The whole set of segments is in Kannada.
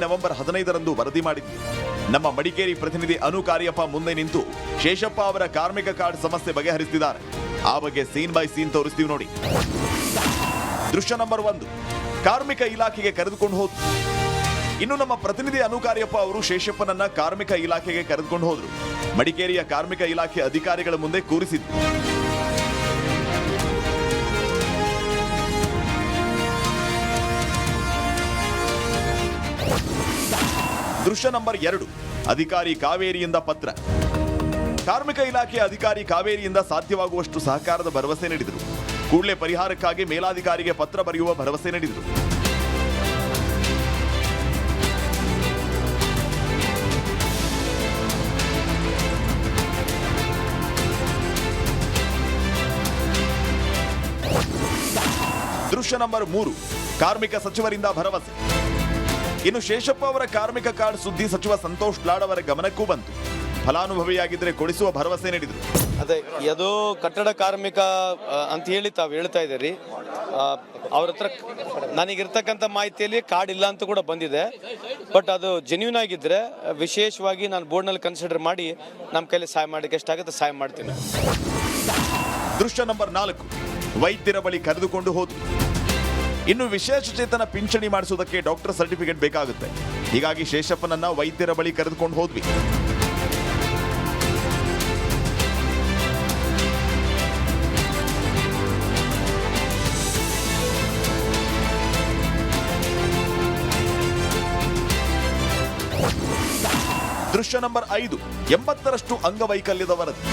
ನವೆಂಬರ್ 15ರಂದು ವರದಿ ಮಾಡಿದ್ವಿ. ನಮ್ಮ ಮಡಿಕೇರಿ ಪ್ರತಿನಿಧಿ ಅನು ಕಾರ್ಯಪ್ಪ ಮುಂದೆ ನಿಂತು ಶೇಷಪ್ಪ ಅವರ ಕಾರ್ಮಿಕ ಕಾರ್ಡ್ ಸಮಸ್ಯೆ ಬಗೆಹರಿಸಿದ್ದಾರೆ. ಆ ಬಗ್ಗೆ ಸೀನ್ ಬೈ ಸೀನ್ ತೋರಿಸ್ತೀವಿ ನೋಡಿ. ದೃಶ್ಯ ನಂಬರ್ 1, ಕಾರ್ಮಿಕ ಇಲಾಖೆಗೆ ಕರೆದುಕೊಂಡು ಹೋದ್ರು. ಇನ್ನು ನಮ್ಮ ಪ್ರತಿನಿಧಿ ಅನು ಕಾರ್ಯಪ್ಪ ಅವರು ಶೇಷಪ್ಪನನ್ನ ಕಾರ್ಮಿಕ ಇಲಾಖೆಗೆ ಕರೆದುಕೊಂಡು ಹೋದ್ರು. ಮಡಿಕೇರಿಯ ಕಾರ್ಮಿಕ ಇಲಾಖೆ ಅಧಿಕಾರಿಗಳ ಮುಂದೆ ಕೂರಿಸಿದ್ರು. ದೃಶ್ಯ ನಂಬರ್ 2, ಅಧಿಕಾರಿ ಕಾವೇರಿಯಿಂದ ಪತ್ರ. ಕಾರ್ಮಿಕ ಇಲಾಖೆಯ ಅಧಿಕಾರಿ ಕಾವೇರಿಯಿಂದ ಸಾಧ್ಯವಾಗುವಷ್ಟು ಸಹಕಾರದ ಭರವಸೆ ನೀಡಿದರು. ಕೂಡಲೇ ಪರಿಹಾರಕ್ಕಾಗಿ ಮೇಲಾಧಿಕಾರಿಗೆ ಪತ್ರ ಬರೆಯುವ ಭರವಸೆ ನೀಡಿದರು. ದೃಶ್ಯ ನಂಬರ್ 3, ಕಾರ್ಮಿಕ ಸಚಿವರಿಂದ ಭರವಸೆ. ಇನ್ನು ಶೇಷಪ್ಪ ಅವರ ಕಾರ್ಮಿಕ ಕಾರ್ಡ್ ಸುದ್ದಿ ಸಚಿವ ಸಂತೋಷ್ ಲಾಡ್ ಅವರ ಗಮನಕ್ಕೂ ಬಂತು. ಫಲಾನುಭವಿಯಾಗಿದ್ದರೆ ಕೊಡಿಸುವ ಭರವಸೆ ನೀಡಿದರು. ಅದೇ ಅದು ಕಟ್ಟಡ ಕಾರ್ಮಿಕ ಅಂತ ಹೇಳಿ ತಾವು ಹೇಳ್ತಾ ಇದ್ದೀರಿ. ಅವ್ರ ಹತ್ರ ನನಗಿರ್ತಕ್ಕಂಥ ಮಾಹಿತಿಯಲ್ಲಿ ಕಾರ್ಡ್ ಇಲ್ಲ ಅಂತ ಕೂಡ ಬಂದಿದೆ. ಬಟ್ ಅದು ಜೆನ್ಯೂನ್ ಆಗಿದ್ದರೆ ವಿಶೇಷವಾಗಿ ನಾನು ಬೋರ್ಡ್ನಲ್ಲಿ ಕನ್ಸಿಡರ್ ಮಾಡಿ ನಮ್ಮ ಕೈಲಿ ಸಹಾಯ ಮಾಡೋಕ್ಕೆ ಎಷ್ಟಾಗುತ್ತೆ ಸಹಾಯ ಮಾಡ್ತೀನಿ. ದೃಶ್ಯ ನಂಬರ್ 4, ವೈದ್ಯರ ಬಳಿ ಕರೆದುಕೊಂಡು ಹೋದ್ರು. ಇನ್ನು ವಿಶೇಷ ಚೇತನ ಪಿಂಚಣಿ ಮಾಡಿಸುವುದಕ್ಕೆ ಡಾಕ್ಟರ್ ಸರ್ಟಿಫಿಕೇಟ್ ಬೇಕಾಗುತ್ತೆ. ಹೀಗಾಗಿ ಶೇಷಪ್ಪನನ್ನ ವೈದ್ಯರ ಬಳಿ ಕರೆದುಕೊಂಡು ಹೋದ್ವಿ. ದೃಶ್ಯ ನಂಬರ್ 5, 80ರಷ್ಟು ಅಂಗವೈಕಲ್ಯದ ವರದಿ.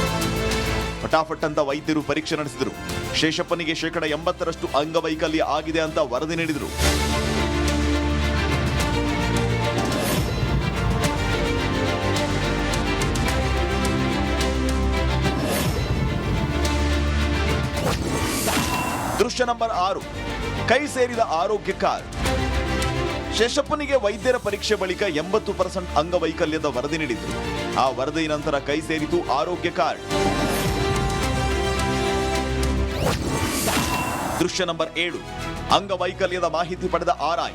ಫಟಾಫಟ್ ಅಂತ ವೈದ್ಯರು ಪರೀಕ್ಷೆ ನಡೆಸಿದರು. ಶೇಷಪ್ಪನಿಗೆ 80% ಅಂಗವೈಕಲ್ಯ ಆಗಿದೆ ಅಂತ ವರದಿ ನೀಡಿದರು. ದೃಶ್ಯ ನಂಬರ್ 6, ಕೈ ಸೇರಿದ ಆರೋಗ್ಯ ಕಾರ್ಡ್. ಶೇಷಪ್ಪನಿಗೆ ವೈದ್ಯರ ಪರೀಕ್ಷೆ ಬಳಿಕ 80% ಅಂಗವೈಕಲ್ಯದ ವರದಿ ನೀಡಿದ್ರು. ಆ ವರದಿ ನಂತರ ಕೈ ಸೇರಿತು ಆರೋಗ್ಯ ಕಾರ್ಡ್. ದೃಶ್ಯ ನಂಬರ್ 7, ಅಂಗವೈಕಲ್ಯದ ಮಾಹಿತಿ ಪಡೆದ RI.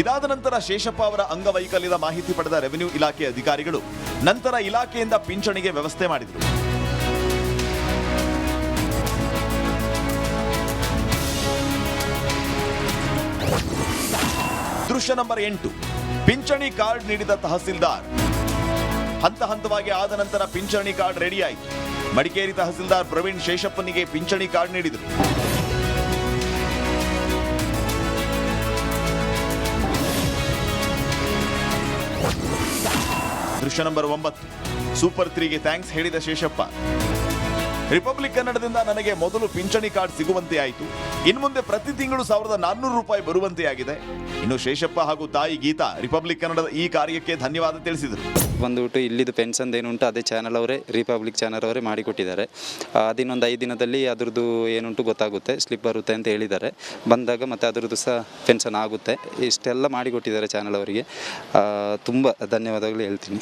ಇದಾದ ನಂತರ ಶೇಷಪ್ಪ ಅವರ ಅಂಗವೈಕಲ್ಯದ ಮಾಹಿತಿ ಪಡೆದ ರೆವಿನ್ಯೂ ಇಲಾಖೆ ಅಧಿಕಾರಿಗಳು ನಂತರ ಇಲಾಖೆಯಿಂದ ಪಿಂಚಣಿಗೆ ವ್ಯವಸ್ಥೆ ಮಾಡಿದರು. ದೃಶ್ಯ ನಂಬರ್ 8, ಪಿಂಚಣಿ ಕಾರ್ಡ್ ನೀಡಿದ ತಹಸೀಲ್ದಾರ್. ಹಂತ ಹಂತವಾಗಿ ಆದ ನಂತರ ಪಿಂಚಣಿ ಕಾರ್ಡ್ ರೆಡಿ ಆಯಿತು. ಮಡಿಕೇರಿ ತಹಸೀಲ್ದಾರ್ ಪ್ರವೀಣ್ ಶೇಷಪ್ಪನಿಗೆ ಪಿಂಚಣಿ ಕಾರ್ಡ್ ನೀಡಿದರು. ದೃಶ್ಯ ನಂಬರ್ 9, ಸೂಪರ್ 3ಗೆ ಥ್ಯಾಂಕ್ಸ್ ಹೇಳಿದ ಶೇಷಪ್ಪ. ರಿಪಬ್ಲಿಕ್ ಕನ್ನಡದಿಂದ ನನಗೆ ಮೊದಲು ಪಿಂಚಣಿ ಕಾರ್ಡ್ ಸಿಗುವಂತೆ ಆಯಿತು. ಇನ್ಮುಂದೆ ಪ್ರತಿ ತಿಂಗಳು 1400 ರೂಪಾಯಿ ಬರುವಂತೆ ಆಗಿದೆ. ಇನ್ನು ಶೇಷಪ್ಪ ಹಾಗೂ ತಾಯಿ ಗೀತಾ ರಿಪಬ್ಲಿಕ್ ಕನ್ನಡದ ಈ ಕಾರ್ಯಕ್ಕೆ ಧನ್ಯವಾದ ತಿಳಿಸಿದರು. ಬಂದುಬಿಟ್ಟು ಇಲ್ಲಿದ್ದು ಪೆನ್ಷನ್ ಏನುಂಟು ಅದೇ ಚಾನಲ್ ಅವರೇ, ರಿಪಬ್ಲಿಕ್ ಚಾನಲ್ ಅವರೇ ಮಾಡಿಕೊಟ್ಟಿದ್ದಾರೆ. ಅದಿನ್ನೊಂದು 5 ದಿನದಲ್ಲಿ ಅದ್ರದ್ದು ಏನುಂಟು ಗೊತ್ತಾಗುತ್ತೆ, ಸ್ಲಿಪ್ ಬರುತ್ತೆ ಅಂತ ಹೇಳಿದ್ದಾರೆ. ಬಂದಾಗ ಮತ್ತು ಅದರದ್ದು ಸಹ ಪೆನ್ಷನ್ ಆಗುತ್ತೆ. ಇಷ್ಟೆಲ್ಲ ಮಾಡಿಕೊಟ್ಟಿದ್ದಾರೆ ಚಾನಲ್ ಅವರಿಗೆ. ತುಂಬ ಧನ್ಯವಾದಗಳು ಹೇಳ್ತೀನಿ.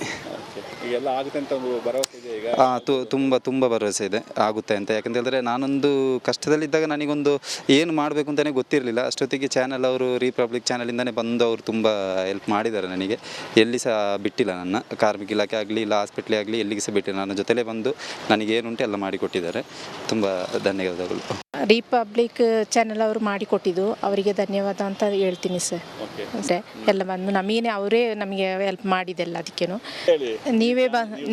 ಎಲ್ಲ ಆಗುತ್ತೆ ಅಂತ ಭರವಸೆ ಇದೆ ಈಗ? ತುಂಬ ಭರವಸೆ ಇದೆ, ಆಗುತ್ತೆ ಅಂತ. ಯಾಕಂತ ಹೇಳಿದ್ರೆ ನಾನೊಂದು ಕಷ್ಟದಲ್ಲಿದ್ದಾಗ ನನಗೊಂದು ಏನು ಮಾಡಬೇಕು ಅಂತಲೇ ಗೊತ್ತಿರಲಿಲ್ಲ. ಅಷ್ಟೊತ್ತಿಗೆ ಚಾನಲ್ ಅವರು, ರಿಪಬ್ಲಿಕ್ ಚಾನಲಿಂದನೇ ಬಂದು ಅವರು ತುಂಬ ಹೆಲ್ಪ್ ಮಾಡಿದ್ದಾರೆ ನನಗೆ. ಎಲ್ಲಿ ಸಹ ಬಿಟ್ಟಿಲ್ಲ ನನ್ನ. ಕಾರ್ಮಿಕ ಇಲಾಖೆ ಆಗಲಿ, ಇಲ್ಲ ಹಾಸ್ಪಿಟ್ಲೇ ಆಗಲಿ, ಎಲ್ಲಿಗೆ ಸಹ ಬಿಟ್ಟಿಲ್ಲ. ನನ್ನ ಜೊತೆಲೇ ಬಂದು ನನಗೇನುಂಟು ಎಲ್ಲ ಮಾಡಿಕೊಟ್ಟಿದ್ದಾರೆ. ತುಂಬ ಧನ್ಯವಾದಗಳು. ರಿಪಬ್ಲಿಕ್ ಚಾನಲ್ ಅವರು ಮಾಡಿಕೊಟ್ಟಿದ್ದು ಅವರಿಗೆ ಧನ್ಯವಾದ ಅಂತ ಹೇಳ್ತೀನಿ ಸರ್. ಅದೇ ಎಲ್ಲ ಬಂದು ಅವರೇ ನಮಗೆ ಹೆಲ್ಪ್ ಮಾಡಿದೆಲ್ಲ. ಅದಕ್ಕೇನು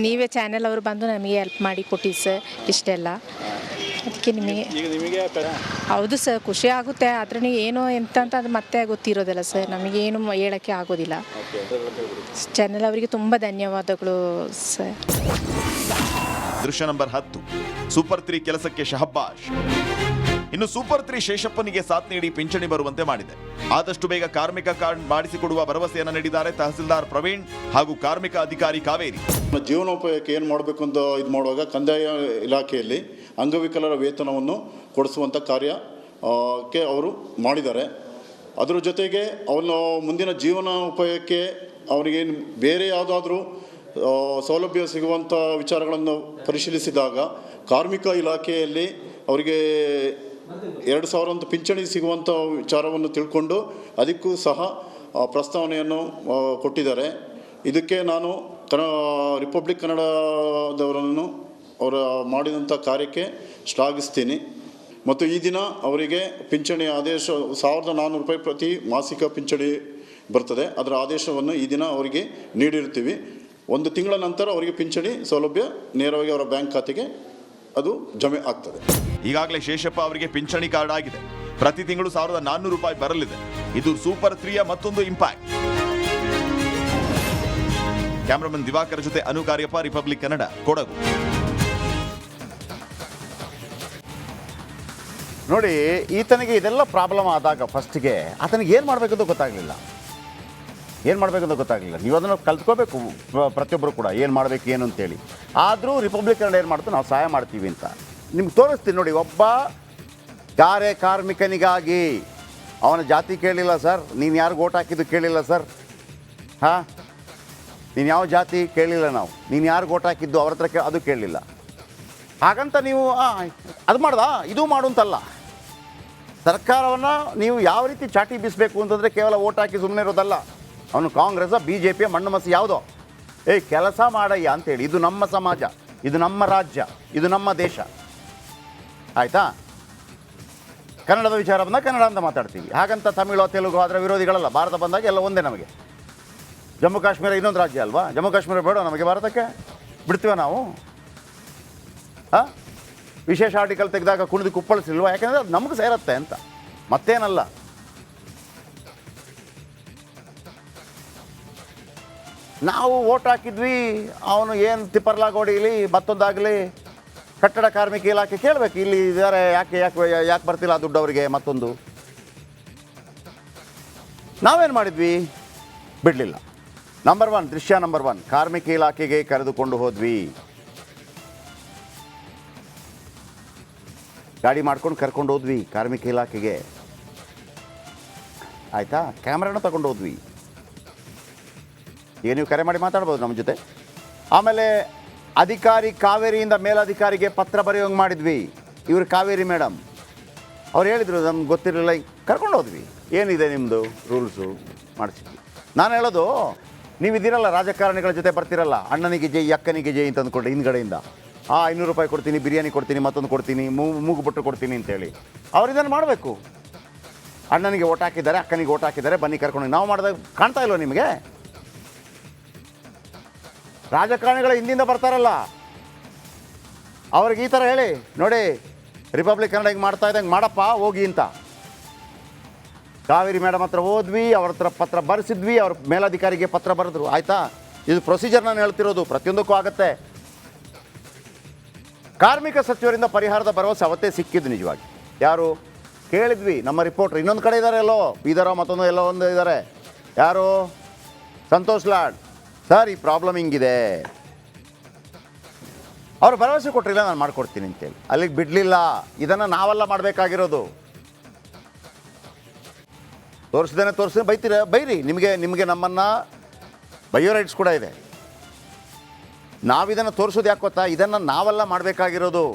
ನೀವೇ ಚಾನಲ್ ಅವರು ಬಂದು ನಮಗೆ ಹೆಲ್ಪ್ ಮಾಡಿ ಕೊಟ್ಟಿದ್ದು ಸರ್ ಇಷ್ಟೆಲ್ಲ. ಅದಕ್ಕೆ ನಿಮಗೆ ಹೌದು ಸರ್, ಖುಷಿ ಆಗುತ್ತೆ. ಆದರೆ ಏನೋ ಎಂತ ಅಂತ ಅದು ಮತ್ತೆ ಗೊತ್ತಿರೋದಿಲ್ಲ ಸರ್, ನಮಗೇನು ಹೇಳೋಕ್ಕೆ ಆಗೋದಿಲ್ಲ. ಚಾನಲ್ ಅವರಿಗೆ ತುಂಬ ಧನ್ಯವಾದಗಳು ಸರ್. ದೃಶ್ಯ ನಂಬರ್ 10, ಸೂಪರ್ 3 ಕೆಲಸಕ್ಕೆ ಶಹಬ್ಬಾಷ್. ಇನ್ನು ಸೂಪರ್ 3 ಶೇಷಪ್ಪನಿಗೆ ಸಾಥ್ ನೀಡಿ ಪಿಂಚಣಿ ಬರುವಂತೆ ಮಾಡಿದೆ. ಆದಷ್ಟು ಬೇಗ ಕಾರ್ಮಿಕ ಕಾರ್ಡ್ ಮಾಡಿಸಿಕೊಡುವ ಭರವಸೆಯನ್ನು ನೀಡಿದ್ದಾರೆ ತಹಸೀಲ್ದಾರ್ ಪ್ರವೀಣ್ ಹಾಗೂ ಕಾರ್ಮಿಕ ಅಧಿಕಾರಿ ಕಾವೇರಿ. ಜೀವನೋಪಾಯಕ್ಕೆ ಏನು ಮಾಡಬೇಕು ಅಂತ ಇದು ಮಾಡುವಾಗ ಕಂದಾಯ ಇಲಾಖೆಯಲ್ಲಿ ಅಂಗವಿಕಲರ ವೇತನವನ್ನು ಕೊಡಿಸುವಂಥ ಕಾರ್ಯಕ್ಕೆ ಅವರು ಮಾಡಿದ್ದಾರೆ. ಅದರ ಜೊತೆಗೆ ಅವನ ಮುಂದಿನ ಜೀವನೋಪಾಯಕ್ಕೆ ಅವರಿಗೆ ಬೇರೆ ಯಾವುದಾದ್ರೂ ಸೌಲಭ್ಯ ಸಿಗುವಂಥ ವಿಚಾರಗಳನ್ನು ಪರಿಶೀಲಿಸಿದಾಗ ಕಾರ್ಮಿಕ ಇಲಾಖೆಯಲ್ಲಿ ಅವರಿಗೆ 2000 ಪಿಂಚಣಿ ಸಿಗುವಂಥ ವಿಚಾರವನ್ನು ತಿಳ್ಕೊಂಡು ಅದಕ್ಕೂ ಸಹ ಪ್ರಸ್ತಾವನೆಯನ್ನು ಕೊಟ್ಟಿದ್ದಾರೆ. ಇದಕ್ಕೆ ನಾನು ರಿಪಬ್ಲಿಕ್ ಕನ್ನಡದವರನ್ನು ಅವರ ಮಾಡಿದಂಥ ಕಾರ್ಯಕ್ಕೆ ಶ್ಲಾಘಿಸ್ತೀನಿ. ಮತ್ತು ಈ ದಿನ ಅವರಿಗೆ ಪಿಂಚಣಿ ಆದೇಶ 1400 ರೂಪಾಯಿ ಪ್ರತಿ ಮಾಸಿಕ ಪಿಂಚಣಿ ಬರ್ತದೆ. ಅದರ ಆದೇಶವನ್ನು ಈ ದಿನ ಅವರಿಗೆ ನೀಡಿರ್ತೀವಿ. 1 ತಿಂಗಳ ನಂತರ ಅವರಿಗೆ ಪಿಂಚಣಿ ಸೌಲಭ್ಯ ನೇರವಾಗಿ ಅವರ ಬ್ಯಾಂಕ್ ಖಾತೆಗೆ ಅದು ಜಮೆ ಆಗ್ತದೆ. ಈಗಾಗಲೇ ಶೇಷಪ್ಪ ಅವರಿಗೆ ಪಿಂಚಣಿ ಕಾರ್ಡ್ ಆಗಿದೆ. ಪ್ರತಿ ತಿಂಗಳು 1400 ರೂಪಾಯಿ ಬರಲಿದೆ. ಇದು ಸೂಪರ್ 3ಯ ಮತ್ತೊಂದು ಇಂಪ್ಯಾಕ್ಟ್. ಕ್ಯಾಮರಾಮನ್ ದಿವಾಕರ್ ಜೊತೆ ಅನು ಕಾರ್ಯಪ್ಪ, ರಿಪಬ್ಲಿಕ್ ಕನ್ನಡ, ಕೊಡಗು. ನೋಡಿ, ಈತನಿಗೆ ಇದೆಲ್ಲ ಪ್ರಾಬ್ಲಮ್ ಆದಾಗ ಫಸ್ಟ್ಗೆ ಆತನಿಗೆ ಏನು ಮಾಡಬೇಕಂತ ಗೊತ್ತಾಗಲಿಲ್ಲ. ನೀವು ಅದನ್ನು ಕಲ್ತ್ಕೋಬೇಕು ಪ್ರತಿಯೊಬ್ಬರು ಕೂಡ, ಏನು ಮಾಡಬೇಕು ಏನು ಅಂತೇಳಿ. ಆದರೂ ರಿಪಬ್ಲಿಕ್ ಕನ್ನಡ ಏನು ಮಾಡ್ತು, ನಾವು ಸಹಾಯ ಮಾಡ್ತೀವಿ ಅಂತ ನಿಮ್ಗೆ ತೋರಿಸ್ತೀನಿ ನೋಡಿ. ಒಬ್ಬ ಕಾರ್ಮಿಕನಿಗಾಗಿ ಅವನ ಜಾತಿ ಕೇಳಿಲ್ಲ ಸರ್, ನೀನು ಯಾರಿಗೆ ಓಟ್ ಹಾಕಿದ್ದು ಕೇಳಿಲ್ಲ ಸರ್. ನೀನು ಯಾವ ಜಾತಿ ಕೇಳಿಲ್ಲ, ನಾವು ನೀನು ಯಾರಿಗೆ ಓಟ್ ಹಾಕಿದ್ದು ಅವ್ರ ಹತ್ರ ಅದು ಕೇಳಲಿಲ್ಲ. ಹಾಗಂತ ನೀವು ಅದು ಮಾಡ್ದ ಇದು ಮಾಡು ಅಂತಲ್ಲ. ಸರ್ಕಾರವನ್ನು ನೀವು ಯಾವ ರೀತಿ ಚಾಟಿ ಬೀಸಬೇಕು ಅಂತಂದರೆ ಕೇವಲ ಓಟ್ ಹಾಕಿ ಸುಮ್ಮನೆ ಇರೋದಲ್ಲ. ಅವನು ಕಾಂಗ್ರೆಸ್, BJP, ಮಣ್ಣು ಮಸಿ ಯಾವುದೋ ಕೆಲಸ ಮಾಡಯ್ಯ ಅಂತೇಳಿ. ಇದು ನಮ್ಮ ಸಮಾಜ, ಇದು ನಮ್ಮ ರಾಜ್ಯ, ಇದು ನಮ್ಮ ದೇಶ. ಆಯಿತಾ? ಕನ್ನಡದ ವಿಚಾರ ಬಂದಾಗ ಕನ್ನಡ ಅಂತ ಮಾತಾಡ್ತೀವಿ. ಹಾಗಂತ ತಮಿಳು ತೆಲುಗು ಅದರ ವಿರೋಧಿಗಳಲ್ಲ. ಭಾರತ ಬಂದಾಗ ಎಲ್ಲ ಒಂದೇ ನಮಗೆ. ಜಮ್ಮು ಕಾಶ್ಮೀರ ಇನ್ನೊಂದು ರಾಜ್ಯ ಅಲ್ವಾ? ಜಮ್ಮು ಕಾಶ್ಮೀರ ಬೇಡ ನಮಗೆ ಭಾರತಕ್ಕೆ? ಬಿಡ್ತೀವ ನಾವು? ವಿಶೇಷ ಆರ್ಟಿಕಲ್ ತೆಗೆದಾಗ ಕುಣಿದು ಕುಪ್ಪಳಿಸಿಲ್ವಾ? ಯಾಕೆಂದರೆ ಅದು ನಮಗೆ ಸೇರುತ್ತೆ ಅಂತ, ಮತ್ತೇನಲ್ಲ. ನಾವು ಓಟ್ ಹಾಕಿದ್ವಿ, ಅವನು ಏನು ತಿಪ್ಪರ್ಲಾಗ ಹೊಡೀಲಿ ಮತ್ತೊಂದಾಗಲಿ, ಕಟ್ಟಡ ಕಾರ್ಮಿಕ ಇಲಾಖೆ ಕೇಳಬೇಕು, ಇಲ್ಲಿ ಇದ್ದಾರೆ ಯಾಕೆ ಬರ್ತಿಲ್ಲ ದುಡ್ಡು ಅವರಿಗೆ ಮತ್ತೊಂದು. ನಾವೇನು ಮಾಡಿದ್ವಿ? ಬಿಡಲಿಲ್ಲ. ನಂಬರ್ 1 ದೃಶ್ಯ ನಂಬರ್ 1 ಕಾರ್ಮಿಕ ಇಲಾಖೆಗೆ ಕರೆದುಕೊಂಡು ಹೋದ್ವಿ. ಗಾಡಿ ಮಾಡ್ಕೊಂಡು ಕರ್ಕೊಂಡು ಹೋದ್ವಿ ಕಾರ್ಮಿಕ ಇಲಾಖೆಗೆ. ಆಯಿತಾ? ಕ್ಯಾಮ್ರಾನ ತಗೊಂಡು ಹೋದ್ವಿ. ಈಗ ನೀವು ಕರೆ ಮಾಡಿ ಮಾತಾಡ್ಬೋದು ನಮ್ಮ ಜೊತೆ. ಆಮೇಲೆ ಅಧಿಕಾರಿ ಕಾವೇರಿಯಿಂದ ಮೇಲಧಿಕಾರಿಗೆ ಪತ್ರ ಬರೆಯೋಂಗೆ ಮಾಡಿದ್ವಿ. ಇವರು ಕಾವೇರಿ ಮೇಡಮ್ ಅವ್ರು ಹೇಳಿದರು, ನಮ್ಗೆ ಗೊತ್ತಿರಲಿಲ್ಲ, ಕರ್ಕೊಂಡು ಹೋದ್ವಿ. ಏನಿದೆ ನಿಮ್ಮದು ರೂಲ್ಸು ಮಾಡಿಸಿದ್ವಿ. ನಾನು ಹೇಳೋದು, ನೀವು ಇದ್ದೀರಲ್ಲ ರಾಜಕಾರಣಿಗಳ ಜೊತೆ ಬರ್ತಿರಲ್ಲ, ಅಣ್ಣನಿಗೆ ಜೈ ಅಕ್ಕನಿಗೆ ಜೈ ಅಂತ ಅಂದ್ಕೊಂಡೆ ಹಿಂದ್ಗಡೆಯಿಂದ 500 ರೂಪಾಯಿ ಕೊಡ್ತೀನಿ, ಬಿರಿಯಾನಿ ಕೊಡ್ತೀನಿ, ಮತ್ತೊಂದು ಕೊಡ್ತೀನಿ, ಮೂಗುಬಟ್ಟು ಕೊಡ್ತೀನಿ ಅಂತೇಳಿ. ಅವ್ರು ಇದನ್ನು ಮಾಡಬೇಕು. ಅಣ್ಣನಿಗೆ ಓಟ್ ಹಾಕಿದ್ದಾರೆ, ಅಕ್ಕನಿಗೆ ಓಟ್ ಹಾಕಿದ್ದಾರೆ, ಬನ್ನಿ ಕರ್ಕೊಂಡು. ನಾವು ಮಾಡಿದಾಗ ಕಾಣ್ತಾ ಇಲ್ವ ನಿಮಗೆ? ರಾಜಕಾರಣಿಗಳ ಹಿಂದಿಂದ ಬರ್ತಾರಲ್ಲ, ಅವ್ರಿಗೆ ಈ ಥರ ಹೇಳಿ, ನೋಡಿ ರಿಪಬ್ಲಿಕ್ ಕನ್ನಡ ಹಿಂಗೆ ಮಾಡ್ತಾ ಇದ್ದಂಗೆ ಮಾಡಪ್ಪ ಹೋಗಿ ಅಂತ. ಕಾವೇರಿ ಮೇಡಮ್ ಹತ್ರ ಹೋದ್ವಿ, ಅವ್ರ ಹತ್ರ ಪತ್ರ ಬರೆಸಿದ್ವಿ, ಅವ್ರ ಮೇಲಧಿಕಾರಿಗೆ ಪತ್ರ ಬರೆದ್ರು. ಆಯಿತಾ? ಇದು ಪ್ರೊಸೀಜರ್ ನಾನು ಹೇಳ್ತಿರೋದು, ಪ್ರತಿಯೊಂದಕ್ಕೂ ಆಗುತ್ತೆ. ಕಾರ್ಮಿಕ ಸಚಿವರಿಂದ ಪರಿಹಾರದ ಭರವಸೆ ಅವತ್ತೇ ಸಿಕ್ಕಿದ್ದು ನಿಜವಾಗಿ. ಯಾರು ಕೇಳಿದ್ವಿ? ನಮ್ಮ ರಿಪೋರ್ಟರ್ ಇನ್ನೊಂದು ಕಡೆ ಇದ್ದಾರೆ, ಎಲ್ಲೋ ಬೀದರೋ ಮತ್ತೊಂದು ಎಲ್ಲೋ ಒಂದು ಇದ್ದಾರೆ. ಯಾರು? ಸಂತೋಷ್ ಲಾಡ್ ಸರ್, ಈ ಪ್ರಾಬ್ಲಮ್ ಹಿಂಗಿದೆ. ಅವರು ಭರವಸೆ ಕೊಟ್ಟರಿಲ್ಲ, ನಾನು ಮಾಡಿಕೊಡ್ತೀನಿ ಅಂತೇಳಿ. ಅಲ್ಲಿಗೆ ಬಿಡಲಿಲ್ಲ. ಇದನ್ನು ನಾವೆಲ್ಲ ಮಾಡಬೇಕಾಗಿರೋದು. ತೋರಿಸಿದ್ರೆ ಬೈರಿ. ನಿಮಗೆ ನಮ್ಮನ್ನು ಬೈಯೋ ರೈಟ್ಸ್ ಕೂಡ ಇದೆ. ನಾವಿದನ್ನು ತೋರಿಸೋದು ಯಾಕೆ ಗೊತ್ತಾ? ಇದನ್ನು ನಾವೆಲ್ಲ ಮಾಡಬೇಕಾಗಿರೋದು.